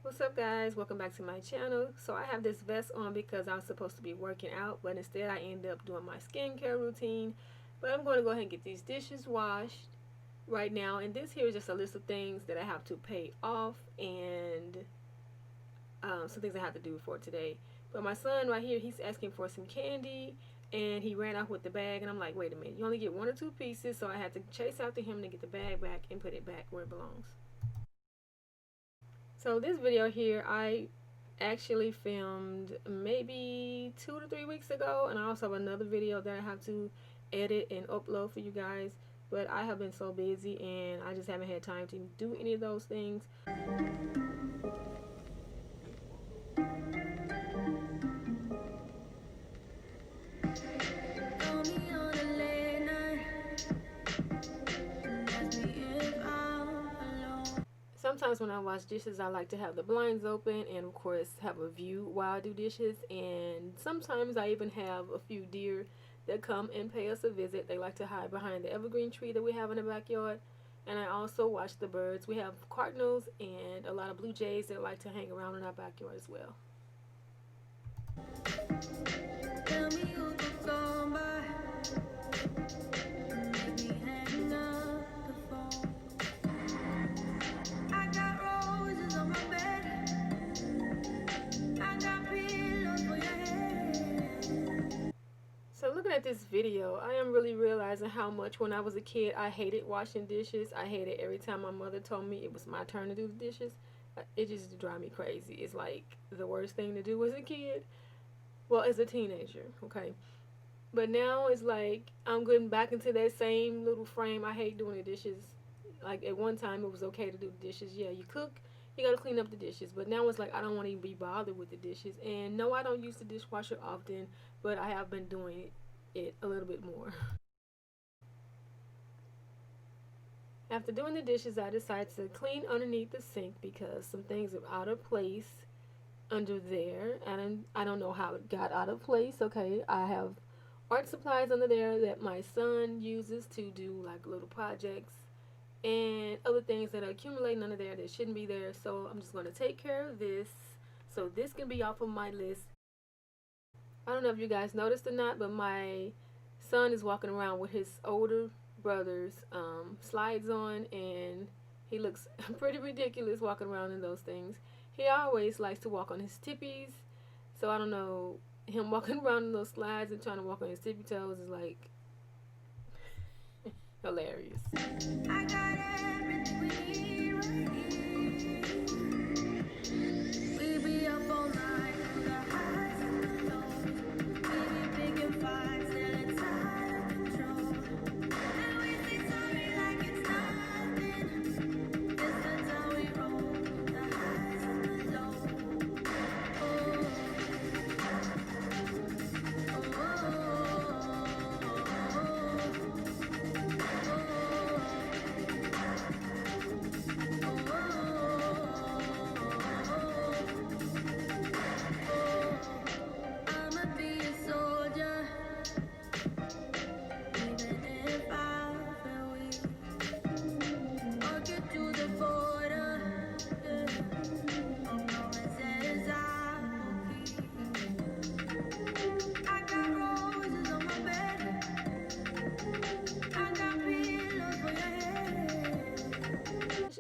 What's up, guys? Welcome back to my channel. So I have this vest on because I was supposed to be working out, but instead I ended up doing my skincare routine. But I'm going to go ahead and get these dishes washed right now, and this here is just a list of things that I have to pay off and some things I have to do for today. But my son right here, he's asking for some candy, and he ran off with the bag, and I'm like, wait a minute, you only get 1 or 2 pieces, so I had to chase after him to get the bag back and put it back where it belongs. So this video here, I actually filmed maybe 2 to 3 weeks ago, and I also have another video that I have to edit and upload for you guys, but I have been so busy and I just haven't had time to do any of those things. Sometimes when I wash dishes, I like to have the blinds open and of course have a view while I do dishes, and sometimes I even have a few deer that come and pay us a visit. They like to hide behind the evergreen tree that we have in the backyard, and I also watch the birds. We have cardinals and a lot of blue jays that like to hang around in our backyard as well. Tell me who could come by. So looking at this video, I am really realizing how much when I was a kid I hated washing dishes. I hated every time my mother told me it was my turn to do the dishes. It just drive me crazy. It's like the worst thing to do as a kid. Well, as a teenager, okay. But now it's like I'm getting back into that same little frame. I hate doing the dishes. Like at one time it was okay to do the dishes. Yeah, you cook, you gotta clean up the dishes. But now it's like I don't want to even be bothered with the dishes. And no, I don't use the dishwasher often, but I have been doing it a little bit more. After doing the dishes, I decided to clean underneath the sink because some things are out of place under there, and I don't know how it got out of place. Okay, I have art supplies under there that my son uses to do like little projects and other things that are accumulating under there that shouldn't be there. So I'm just going to take care of this so this can be off of my list. I don't know if you guys noticed or not, but my son is walking around with his older brother's slides on, and he looks pretty ridiculous walking around in those things. He always likes to walk on his tippies, so I don't know, him walking around in those slides and trying to walk on his tippy toes is like hilarious. I got everything we need right here. We be up all night with our highs and the lows. Baby, big and fine, still it's out of control. And we say sorry like it's nothing. This is how we roll, the highs and the lows.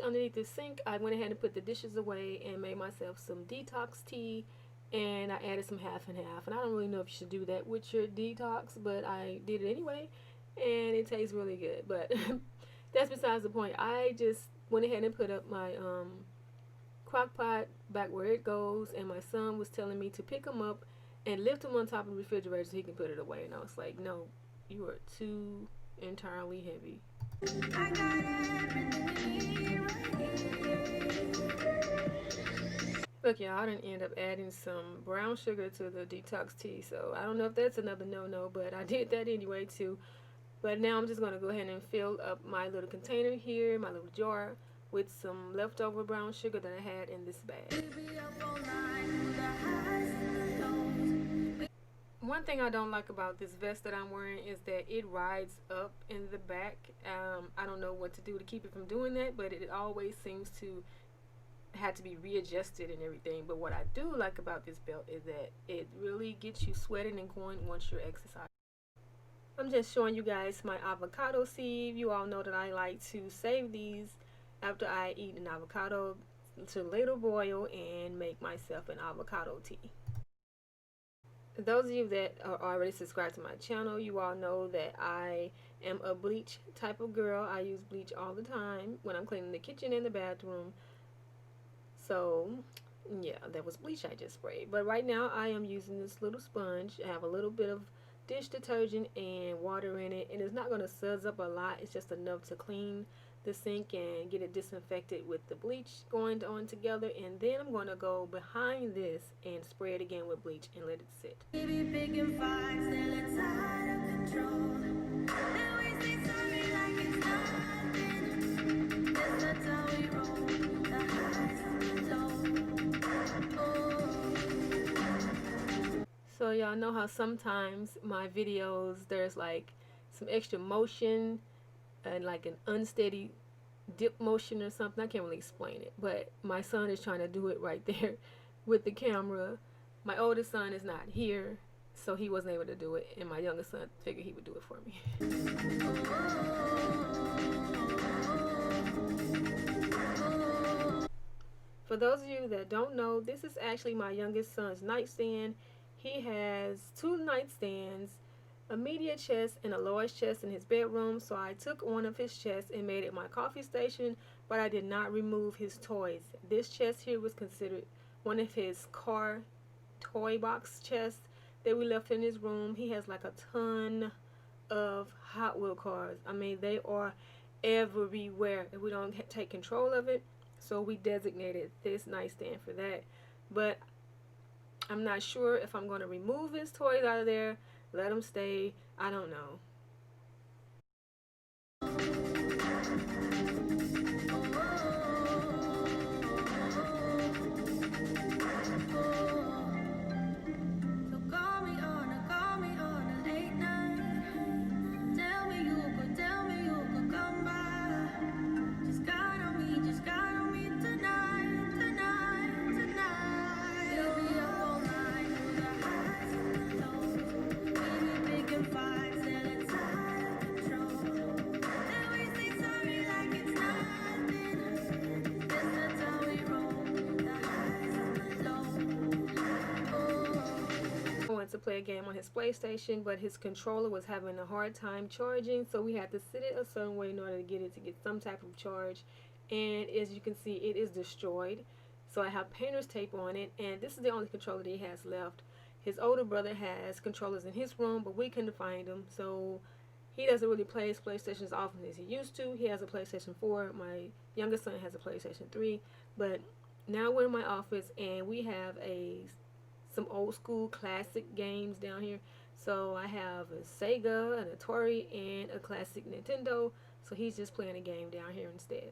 Underneath the sink, I went ahead and put the dishes away and made myself some detox tea, and I added some half and half. And I don't really know if you should do that with your detox, but I did it anyway, and it tastes really good. But that's besides the point. I just went ahead and put up my crock pot back where it goes, and my son was telling me to pick him up and lift him on top of the refrigerator so he can put it away, and I was like, no, you are too entirely heavy. I got everything right. Look, y'all, I didn't end up adding some brown sugar to the detox tea, so I don't know if that's another no-no, but I did that anyway too. But now I'm just going to go ahead and fill up my little container here, my little jar, with some leftover brown sugar that I had in this bag. One thing I don't like about this vest that I'm wearing is that it rides up in the back. I don't know what to do to keep it from doing that, but it always seems to had to be readjusted and everything. But what I do like about this belt is that it really gets you sweating and going once you're exercising. I'm just showing you guys my avocado sieve. You all know that I like to save these after I eat an avocado to later boil and make myself an avocado tea. Those of you that are already subscribed to my channel, you all know that I am a bleach type of girl. I use bleach all the time when I'm cleaning the kitchen and the bathroom. So yeah, that was bleach I just sprayed. But right now I am using this little sponge. I have a little bit of dish detergent and water in it, and it's not going to suds up a lot. It's just enough to clean the sink and get it disinfected with the bleach going on together. And then I'm going to go behind this and spray it again with bleach and let it sit. So y'all know how sometimes my videos there's like some extra motion and like an unsteady dip motion or something. I can't really explain it, but my son is trying to do it right there with the camera. My oldest son is not here, so he wasn't able to do it, and my youngest son figured he would do it for me. For those of you that don't know, this is actually my youngest son's nightstand. He has 2 nightstands, a media chest and a lowest chest in his bedroom. So I took one of his chests and made it my coffee station, but I did not remove his toys. This chest here was considered one of his car toy box chests that we left in his room. He has like a ton of Hot Wheel cars. I mean, they are everywhere if we don't take control of it. So we designated this nightstand for that. But I'm not sure if I'm going to remove his toys out of there, let them stay. I don't know. To play a game on his PlayStation, but his controller was having a hard time charging, so we had to sit it a certain way in order to get it to get some type of charge. And as you can see, it is destroyed. So I have painter's tape on it, and this is the only controller that he has left. His older brother has controllers in his room, but we couldn't find them, so he doesn't really play his PlayStation as often as he used to. He has a PlayStation 4. My youngest son has a PlayStation 3. But now we're in my office, and we have some old school classic games down here. So I have a Sega, an Atari, and a classic Nintendo. So he's just playing a game down here instead.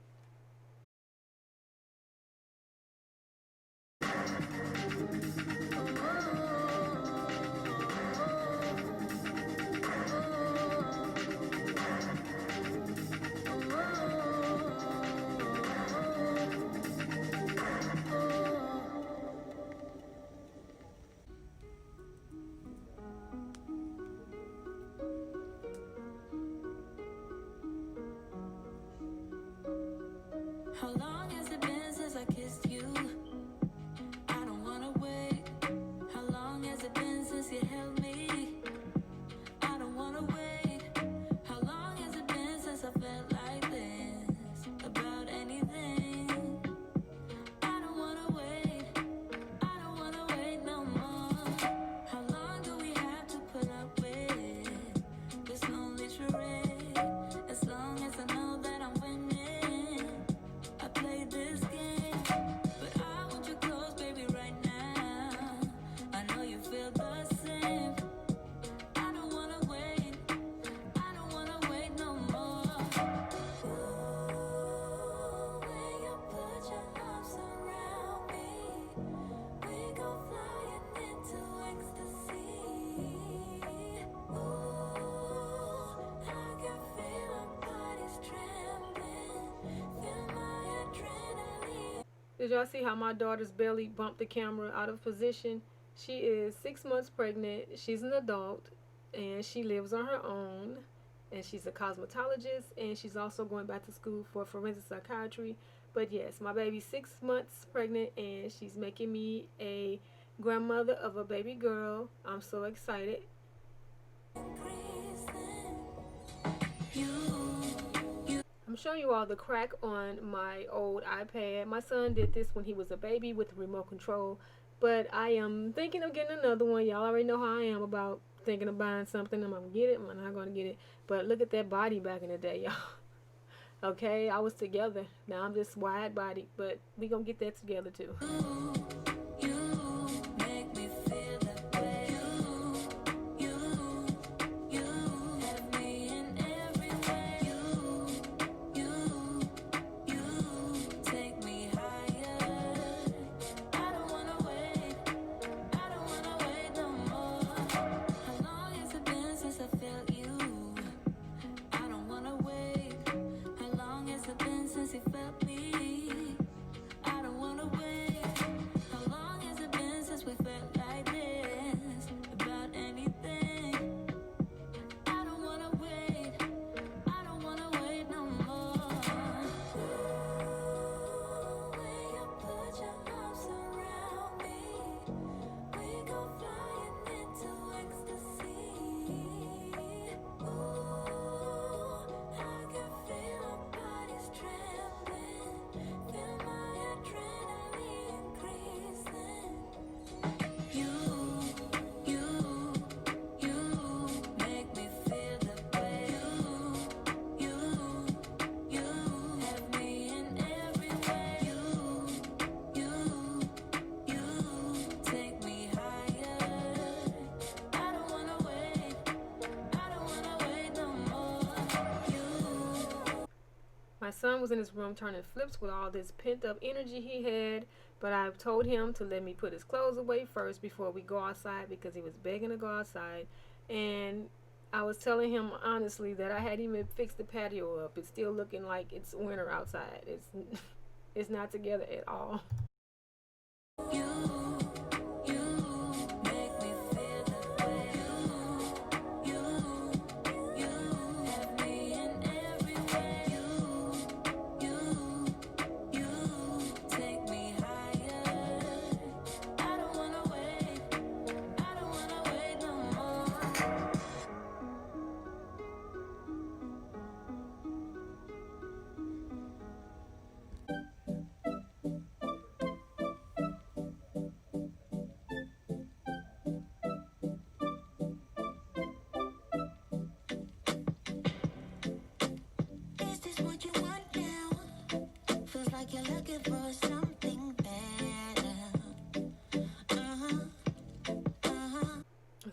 Did y'all see how my daughter's belly bumped the camera out of position? She is 6 months pregnant. She's an adult and she lives on her own. And she's a cosmetologist and she's also going back to school for forensic psychiatry. But yes, my baby's 6 months pregnant and she's making me a grandmother of a baby girl. I'm so excited. I'm showing you all the crack on my old iPad. My son did this when he was a baby with the remote control, but I am thinking of getting another one. Y'all already know how I am about thinking of buying something. I'm gonna get it, I'm not gonna get it. But look at that body back in the day, y'all. Okay, I was together. Now I'm just wide body, but we gonna get that together too. My son was in his room turning flips with all this pent-up energy he had, but I told him to let me put his clothes away first before we go outside because he was begging to go outside. And I was telling him honestly that I hadn't even fixed the patio up. It's still looking like it's winter outside. It's not together at all. You're looking for something better.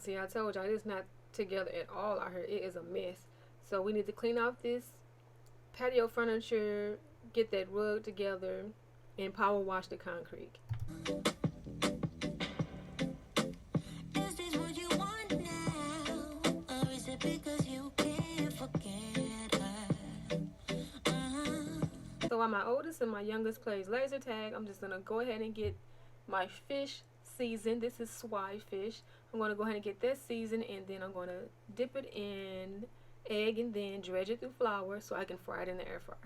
See, I told y'all it's not together at all out here. It is a mess. So we need to clean off this patio furniture, get that rug together, and power wash the concrete. Is this what you want now? Or is it because you can't forget her? So while my oldest and my youngest plays laser tag, I'm just going to go ahead and get my fish seasoned. This is Swai fish. I'm going to go ahead and get that seasoned, and then I'm going to dip it in egg and then dredge it through flour so I can fry it in the air fryer.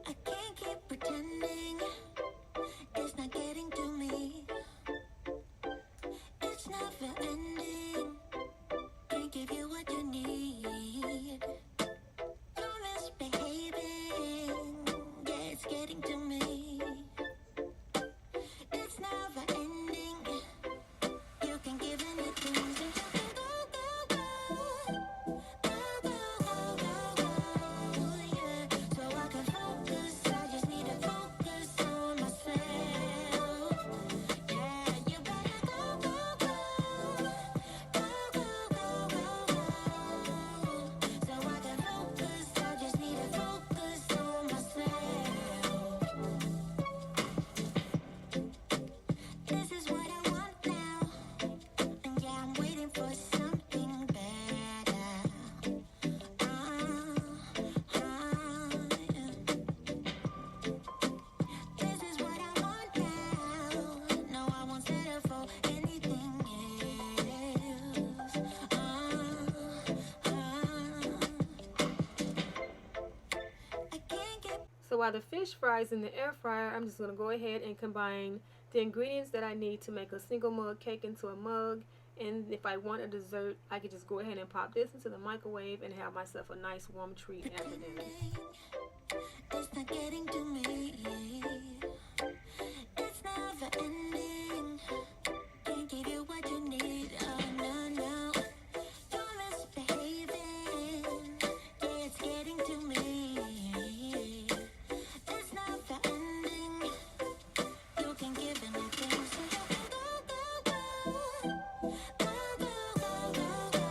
I can't keep pretending it's not getting to me. It's never ending. Can't give you what you need. You're misbehaving. Yeah, it's getting to me. It's never ending. You can give anything. So you can go, go, go. Go, go, go, go, go. So while the fish fries in the air fryer, I'm just going to go ahead and combine the ingredients that I need to make a single mug cake into a mug. And if I want a dessert, I could just go ahead and pop this into the microwave and have myself a nice warm treat after dinner. It's not getting to me. It's never ending. Can't give you what you need. Oh no, no. You're misbehaving. Yeah, it's getting to me. It's never ending. You can give anything, so you can go, go, go. Go, go, go, go, go.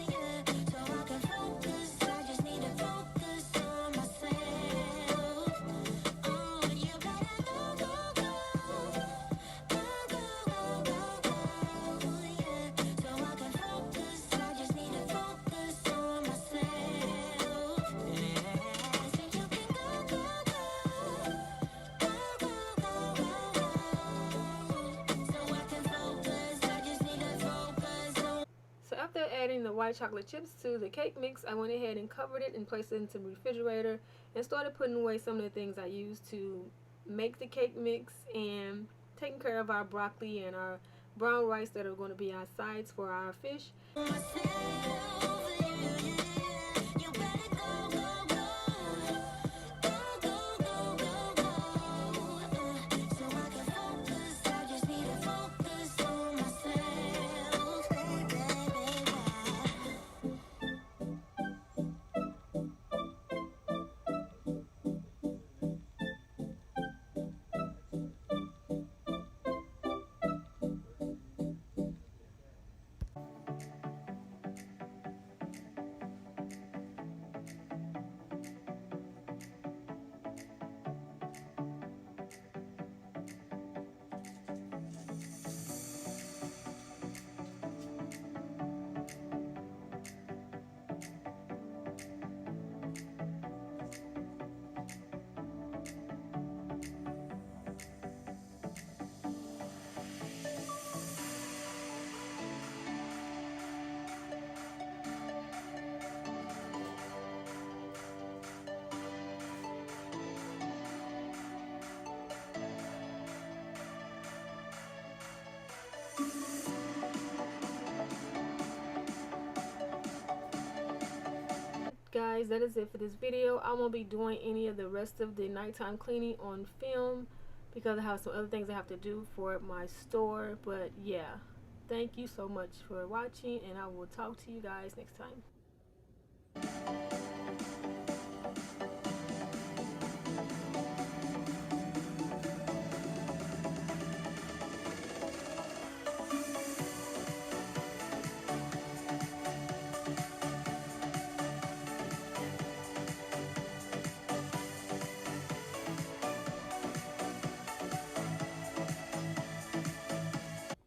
Yeah. So I can focus. I just need to focus on myself. Oh, you better go, go, go. Go, go, go, go, go. Yeah. So I can focus. I just need to focus on myself. Yeah. So you can go, go, go. Go, go, go, go, go. So I can focus. I just need to focus on. So after adding the white chocolate chips to the cake mix, I went ahead and covered it and placed it into the refrigerator and started putting away some of the things I used to make the cake mix and taking care of our broccoli and our brown rice that are going to be our sides for our fish. Guys, that is it for this video. I won't be doing any of the rest of the nighttime cleaning on film because I have some other things I have to do for my store. But yeah, thank you so much for watching, and I will talk to you guys next time.